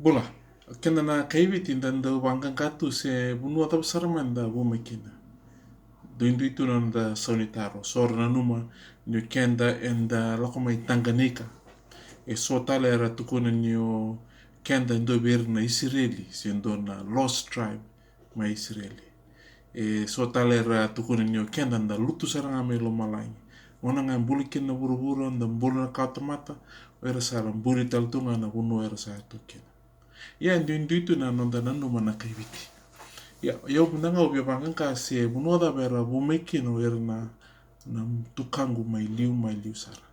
Bula, kena na kaiviti dan da wangan katu se bunua tau saraman da wumakina. Doindu itu nan da saunitaro, sora na numa ni kenda en da lakomai Tanganyika. E so tala era tukuna ni o kenda ndo bir na Israeli, se ndo na Lost Tribe ma Israeli. E so tala era tukuna ni o kenda da lutu saranga me lo malangi. Ona nga bulikin na buru-buru da mbulu na kautamata, o era sara mbuli taltunga na bunu era sa tukina. Ya ndio itu na nonda nanu mana kaiviti. Ya yo nanga obia banganga se bunoda bera bumeki no era na tukangu mai liu sara.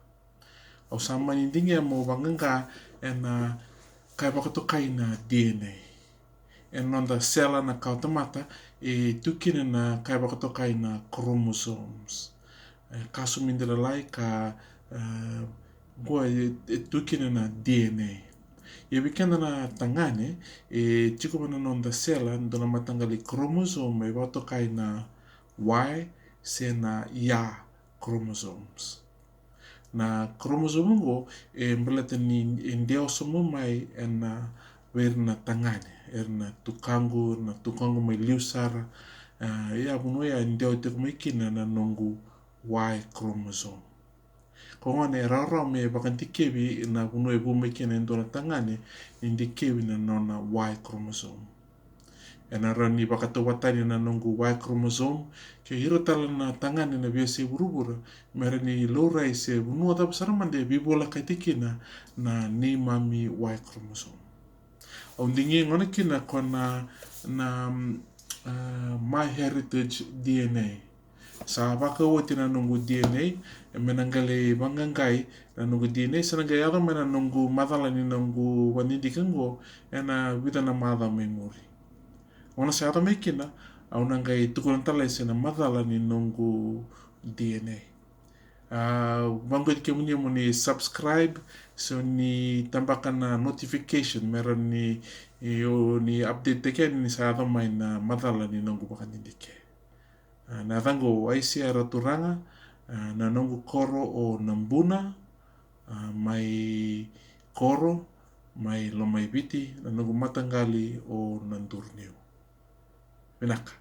Au sama nindingi mo banganga ena kai bakato kai na DNA. En nonda sela na kautamata e tukina na kai bakato kai na chromosomes. Kasu mindela lai ka gua tukina na DNA. Ia wikenda na tangane, e tiko mana nonda sela, ndona matangali chromosome, e wato kai na Y, se na Ya chromosomes. Na chromosome ngo, e mbalata ni ndeo somo mai, e na ver na tangane, na tukangu mai liusara, ia bunu ia ndeo te kumekina na nongu Y chromosome. Kongane rara me bakantikewi na bunu e bumekina ndona tangane, indikewi na nona Y chromosome. E na rani bakato watani na nongu Y chromosome, ke hiro tala na tangane na biasa burubura, merani laurai se bunu ata saramande bibola kaitikina na ni mami Y chromosome. Au ndingi ngona kina kona na MyHeritage DNA. Sa baka wote na nungu DNA, menangale bangangai na nungu DNA, sanangai ado mena nungu madala ni nungu wanindikango, ena vida na madha memori. Wana sa ado mekina, au nangai tukurantala na madala ni nungu DNA. Bango di kemunia mo ni subscribe, so ni tambakan na notification, meron ni update teke ni sa ado may na madala ni nungu bakanindike. Na tango aisi araturanga na nongu koro o nambuna mai koro mai lomai biti na nongu matangali o nandurniu. Menaka.